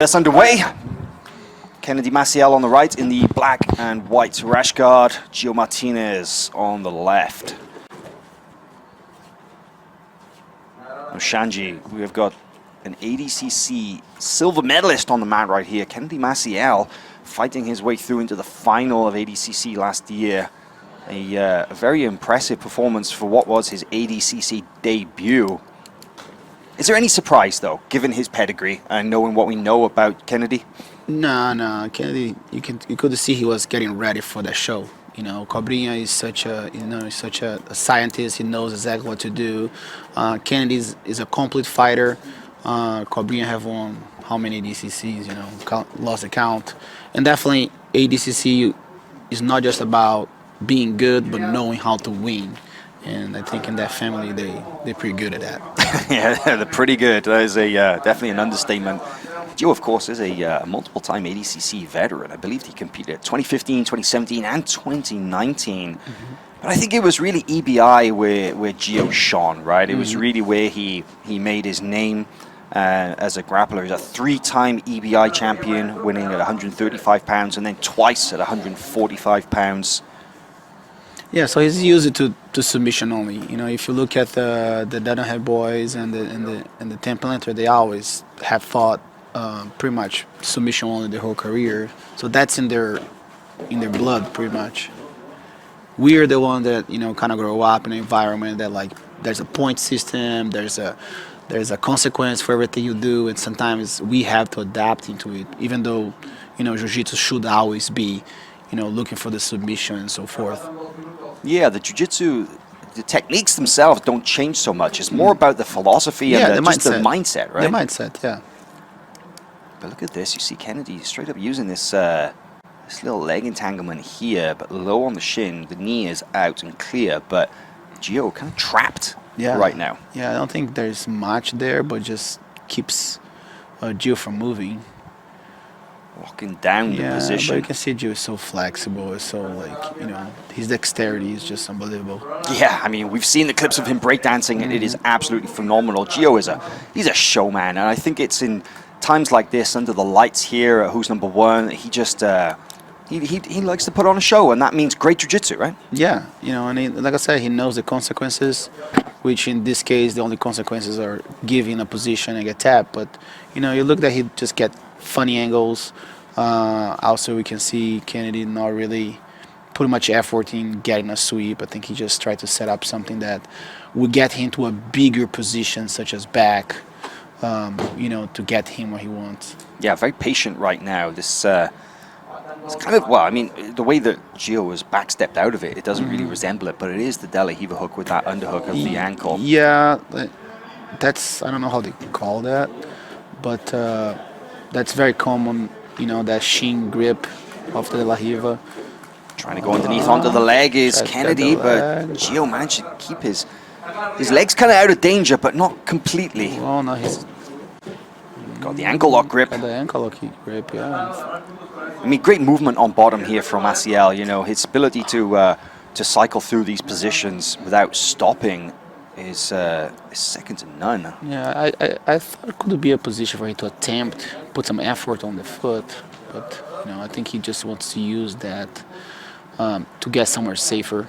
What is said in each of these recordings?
That's underway. Kennedy Maciel on the right in the black and white rash guard. Gio Martinez on the left. Now Shanji, we have got an ADCC silver medalist on the mat right here. Kennedy Maciel fighting his way through into the final of ADCC last year. A very impressive performance for what was his ADCC debut. Is there any surprise, though, given his pedigree and knowing what we know about Kennedy? No, Kennedy. You could see he was getting ready for the show. You know, Cobrinha is such a scientist. He knows exactly what to do. Kennedy is a complete fighter. Cobrinha have won how many ADCCs? You know, lost the count. And definitely ADCC is not just about being good, but knowing how to win. And I think in that family, they're pretty good at that. Yeah, they're pretty good. That is definitely an understatement. Gio, of course, is a multiple-time ADCC veteran. I believe he competed 2015, 2017, and 2019. But I think it was really EBI where Gio shone, right? It was really where he made his name as a grappler. He's a three-time EBI champion, winning at 135 pounds and then twice at 145 pounds. Yeah, so he's used it to submission only. You know, if you look at the Dunham boys and the Templanter, they always have fought pretty much submission only their whole career. So that's in their blood pretty much. We're the one that, you know, kind of grow up in an environment that, like, there's a point system, there's a consequence for everything you do, and sometimes we have to adapt into it, even though, you know, jiu-jitsu should always be, you know, looking for the submission and so forth. Yeah, the jiu-jitsu, the techniques themselves don't change so much. It's more about the philosophy and just the mindset, right? The mindset, yeah. But look at this. You see Kennedy straight up using this this little leg entanglement here, but low on the shin. The knee is out and clear, but Gio kind of trapped right now. Yeah, I don't think there's much there, but just keeps Gio from moving. Locking down the position. But you can see Gio is so flexible. It's so, like, you know, his dexterity is just unbelievable. Yeah, I mean, we've seen the clips of him breakdancing, and it is absolutely phenomenal. Gio is he's a showman, and I think it's in times like this, under the lights here at Who's Number One, he just he likes to put on a show, and that means great jiu-jitsu, right? Yeah, you know, and like I said, he knows the consequences, which in this case, the only consequences are giving a position and get tapped. But, you know, you look that he just get funny angles. Also, we can see Kennedy not really put much effort in getting a sweep. I think he just tried to set up something that would get him to a bigger position, such as back, you know, to get him where he wants. Yeah, very patient right now. This it's kind of, well, I mean, the way that Gio was backstepped out of it, it doesn't really resemble it, but it is the De La Riva hook with that underhook of the ankle. Yeah, that's, I don't know how they call that, but that's very common, you know, that shin grip of the De La Riva. Trying to go underneath onto the leg is Kennedy, but Gio managed to keep his legs kind of out of danger, but not completely. Oh, no, he's got the ankle lock grip. Got the ankle lock grip, yeah. I mean, great movement on bottom here from Maciel. You know, his ability to cycle through these positions without stopping is second to none. Yeah, I thought it could be a position for him to attempt, put some effort on the foot, but, you know, I think he just wants to use that to get somewhere safer.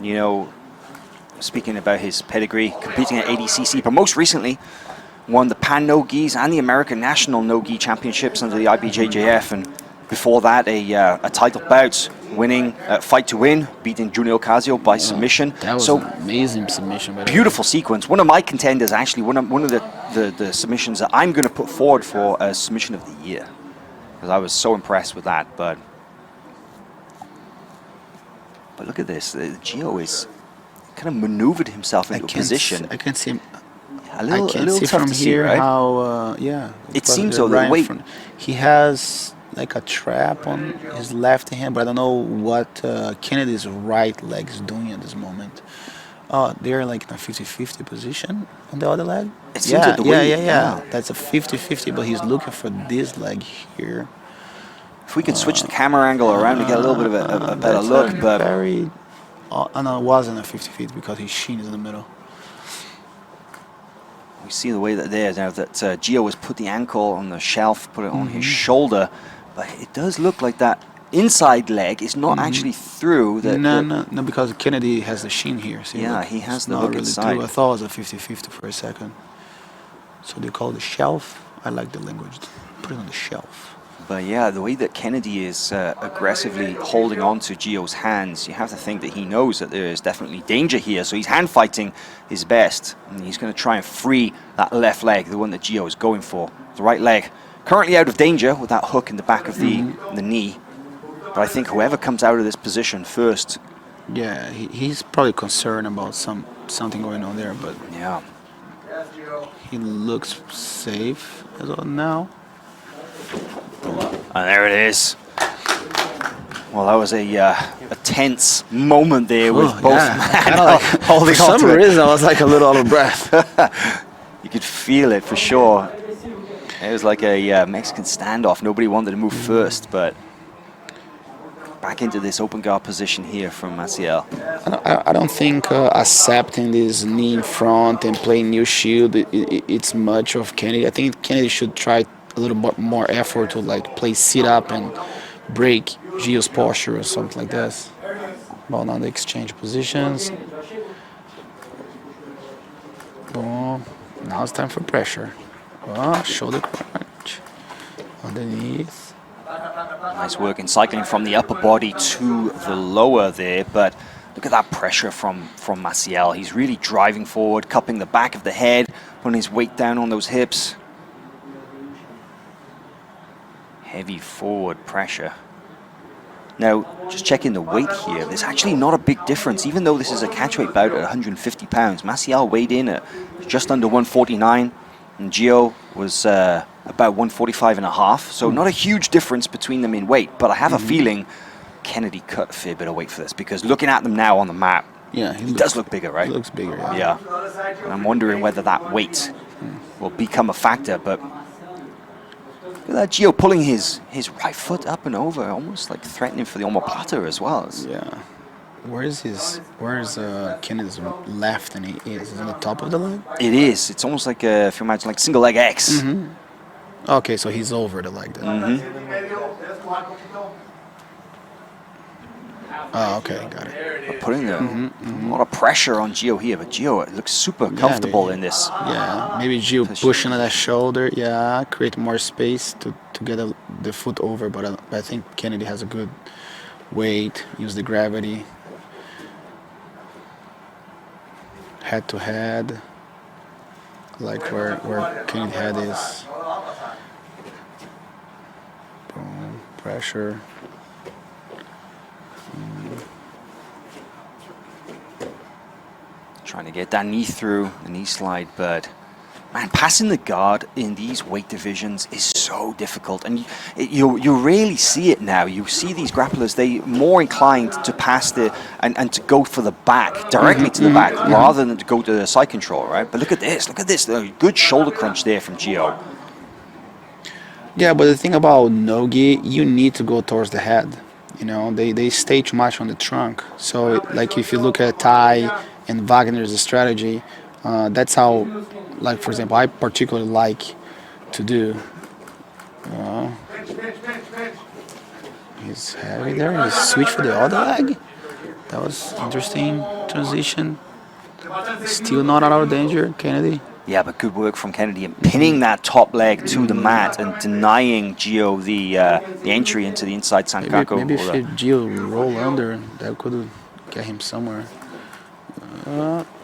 You know, speaking about his pedigree, competing at ADCC, but most recently won the Pan No-Gis and the American National No-Gi Championships under the IBJJF, and before that a title bout, winning Fight to Win, beating Junior Ocasio by submission. That was an amazing submission. Beautiful sequence. One of my contenders, actually, one of the submissions that I'm going to put forward for a submission of the year, because I was so impressed with that. But look at this. Gio is kind of maneuvered himself into a position. I can see him. A little tough from to see here, right? How, it seems so. The way he has like a trap on his left hand, but I don't know what Kennedy's right leg is doing at this moment. Oh, they're like in a 50-50 position on the other leg. It seems like the way, yeah. That's a 50-50, but he's looking for this leg here. If we could switch the camera angle around to get a little bit of a better look, but very. Oh no, it wasn't a 50-50 because his shin is in the middle. We see the way that there now that Gio has put the ankle on the shelf, put it on his shoulder, but it does look like that inside leg is not actually through. No, because Kennedy has the shin here. See, Yeah, look, he has it's the not hook really inside. through. I thought it was a 50-50 for a second. So they call it the shelf. I like the language. Put it on the shelf. But yeah, the way that Kennedy is aggressively holding on to Gio's hands, you have to think that he knows that there is definitely danger here. So he's hand fighting his best. And he's going to try and free that left leg, the one that Gio is going for. The right leg currently out of danger with that hook in the back of the knee. But I think whoever comes out of this position first. Yeah, he's probably concerned about something going on there, but Yeah. he looks safe as of now. And there it is. Well, that was a tense moment there with both men holding For on some to it. reason, I was like a little out of breath. You could feel it for sure. It was like a Mexican standoff. Nobody wanted to move first, but back into this open guard position here from Maciel. I don't think accepting this knee in front and playing new shield, it's much of Kennedy. I think Kennedy should try a little bit more effort to like play sit up and break Gio's posture or something like this. Well, now they exchange positions. Boom. Now it's time for pressure. Oh, shoulder crunch. Underneath. Nice work in cycling from the upper body to the lower there, but look at that pressure from Maciel. He's really driving forward, cupping the back of the head, putting his weight down on those hips. Heavy forward pressure. Now, just checking the weight here, there's actually not a big difference. Even though this is a catchweight bout at 150 pounds, Maciel weighed in at just under 149, and Gio was about 145 and a half. So not a huge difference between them in weight, but I have a feeling Kennedy cut a fair bit of weight for this, because looking at them now on the map, Yeah, he does look bigger, right? He looks bigger. Yeah. And I'm wondering whether that weight will become a factor, but look at that Gio pulling his right foot up and over, almost like threatening for the omoplata as well. Yeah. Where's Kennedy's left and he is on the top of the leg? It is. It's almost like, if you imagine, like single leg X. Okay, so he's over the leg then. Oh, okay, got it. Putting a lot of pressure on Gio here, but Gio looks super comfortable in this. Yeah, maybe Gio pushing on that shoulder, yeah, create more space to get the foot over, but I think Kennedy has a good weight, use the gravity. Head to head, like where Kennedy head is. Boom, pressure. Trying to get that knee through, the knee slide, but man, passing the guard in these weight divisions is so difficult, and you rarely see it now. You see these grapplers, they more inclined to pass and to go for the back, directly to the back, rather than to go to the side control, right? But look at this, good shoulder crunch there from Gio. Yeah, but the thing about Nogi, you need to go towards the head. You know, they stay too much on the trunk. So, like if you look at Tai and Wagner's strategy, that's how, like for example, I particularly like to do. He's heavy there. He switched for the other leg. That was interesting transition. Still not out of danger, Kennedy. Yeah, but good work from Kennedy in pinning that top leg to the mat and denying Gio the entry into the inside Sankaku. Maybe if Gio roll under, that could get him somewhere.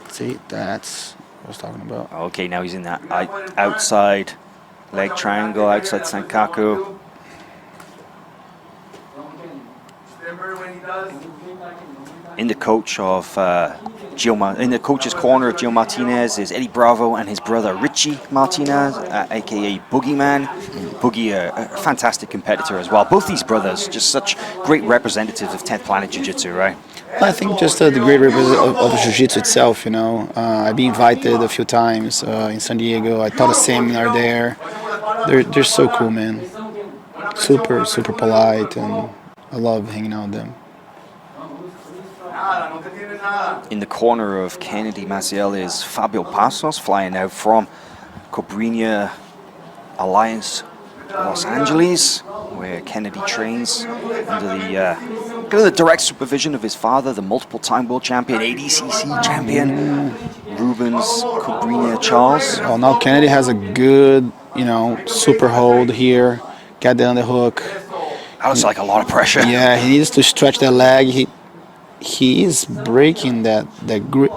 See, that's what I was talking about. Okay, now he's in that outside leg triangle, outside Sankaku. In the coach's corner of Gio Martinez is Eddie Bravo and his brother Richie Martinez, aka Boogeyman. Boogie, a fantastic competitor as well. Both these brothers, just such great representatives of 10th Planet Jiu-Jitsu, right? I think just the great representative of Jiu-Jitsu itself, you know. I've been invited a few times in San Diego. I taught a seminar there. They're so cool, man. Super, super polite, and I love hanging out with them. In the corner of Kennedy Maciel is Fabio Passos, flying out from Cobrinha Alliance Los Angeles, where Kennedy trains under the direct supervision of his father, the multiple-time world champion, ADCC champion, Rubens Cobrinha Charles. Well, now Kennedy has a good, super hold here. Got the underhook. That looks like a lot of pressure. Yeah, he needs to stretch that leg. He is breaking that grip.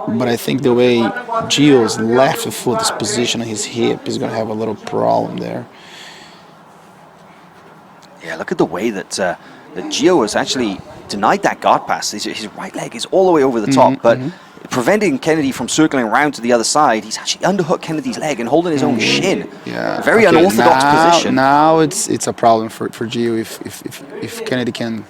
But I think the way Gio's left foot is positioned on his hip is going to have a little problem there. Yeah, look at the way that Gio has actually denied that guard pass. His right leg is all the way over the top, but preventing Kennedy from circling around to the other side, he's actually underhooked Kennedy's leg and holding his own shin. Yeah, Very unorthodox position. Now it's a problem for Gio if Kennedy can.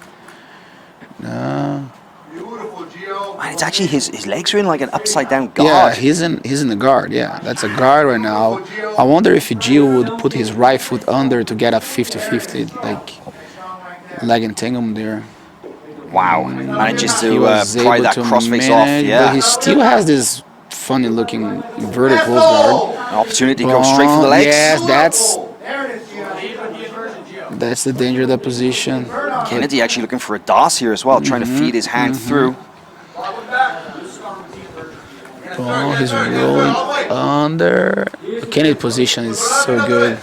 Man, it's actually his legs are in like an upside down guard. Yeah, he's in the guard. Yeah, that's a guard right now. I wonder if Gio would put his right foot under to get a 50-50 leg entanglement there. Wow, manages to He was pry able that to crossface manage, off. Yeah, but he still has this funny looking inverted close guard. an opportunity to go straight for the legs. Yes, that's the danger of that position. Kennedy actually looking for a DOS here as well, trying to feed his hand through. Oh, he's rolling under. Kennedy's position is so good.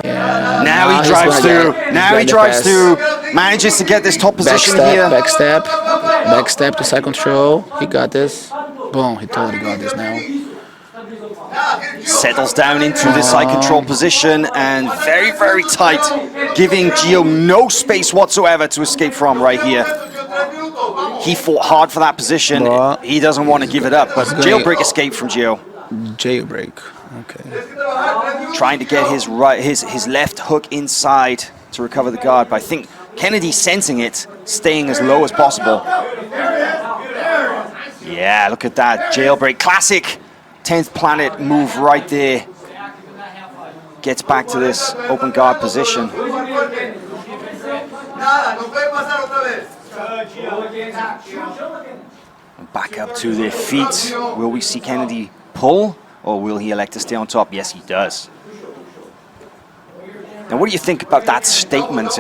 Yeah. Now he drives through. Now he drives through. Manages to get this top position here. Back step to side control. He got this. Boom, he totally got this now. Settles down into the side control position and very, very tight, giving Gio no space whatsoever to escape from right here. He fought hard for that position. But he doesn't want to give it up, but jailbreak escape from Gio. Jailbreak. Okay. Trying to get his left hook inside to recover the guard, but I think Kennedy sensing it, staying as low as possible. Yeah, look at that jailbreak, classic 10th planet move right there. Gets back to this open guard position. Back up to their feet. Will we see Kennedy pull, or will he elect to stay on top? Yes, he does. Now, what do you think about that statement?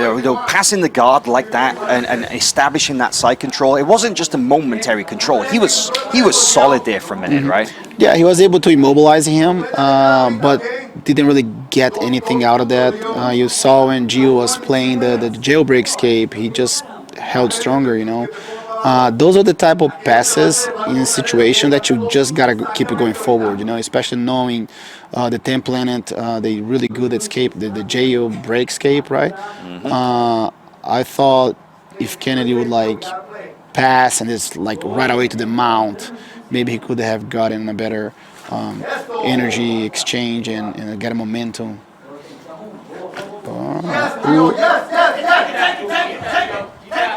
Passing the guard like that and establishing that side control. It wasn't just a momentary control. He was solid there for a minute, right? Yeah, he was able to immobilize him, but didn't really get anything out of that. You saw when Gio was playing the jailbreak escape, he just held stronger, Those are the type of passes in a situation that you just gotta keep it going forward, especially knowing the 10 planet, they really good at escape, the jailbreak escape, right? I thought if Kennedy would pass and just right away to the mount, maybe he could have gotten a better energy exchange and get a momentum.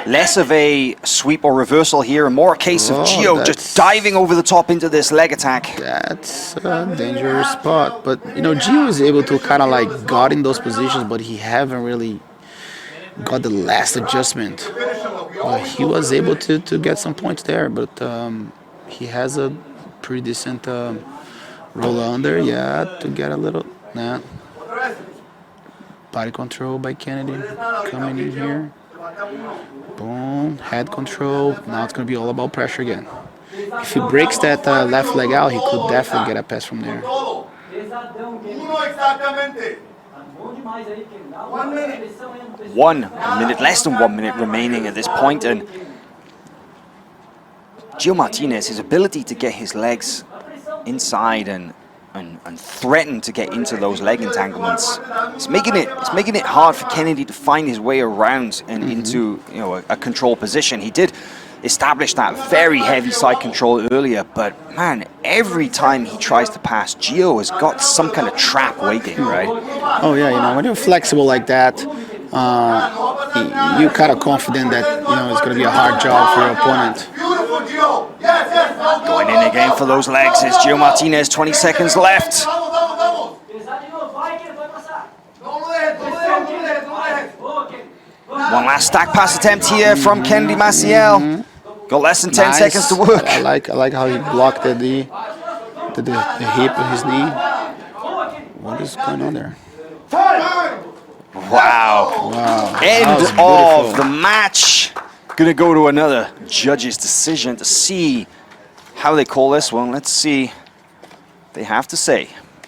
Less of a sweep or reversal here, and more a case of Gio just diving over the top into this leg attack. That's a dangerous spot. But, Gio is able to kind of got in those positions, but he haven't really got the last adjustment. He was able to get some points there, but he has a pretty decent roll under, to get a little... Body control by Kennedy coming in here. Boom, head control. Now it's going to be all about pressure again. If he breaks that left leg out, he could definitely get a pass from there. 1 minute, less than 1 minute remaining at this point, and Gio Martinez, his ability to get his legs inside and threaten to get into those leg entanglements, it's making it hard for Kennedy to find his way around and into a control position. He did establish that very heavy side control earlier, but man, every time he tries to pass, Gio has got some kind of trap waiting, right? Oh yeah, when you're flexible like that, you're kind of confident that it's going to be a hard job for your opponent. Going in again for those legs is Gio Martinez. 20 seconds left. One last stack pass attempt here from Kennedy Maciel. Got less than 10 seconds to work. I like how he blocked it. to the hip of his knee. What is going on there? Wow. That End was of beautiful. the match. Gonna go to another judge's decision to see how they call this one. Let's see what they have to say.